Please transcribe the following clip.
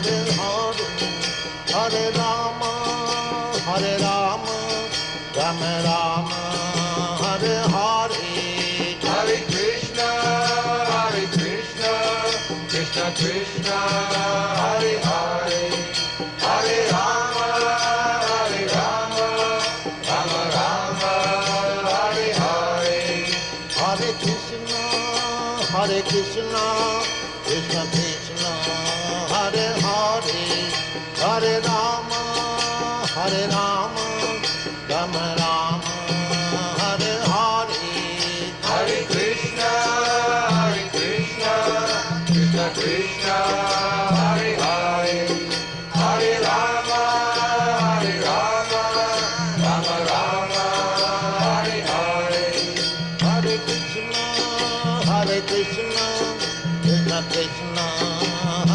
Hare Hare, Hare Rama, Hare Rama, Rama Rama, Hare Hare, Hare Krishna, Krishna Krishna, Hare Hare, Hare Rama, Rama Rama, Hare Hare. Hare Krishna, Hare Krishna,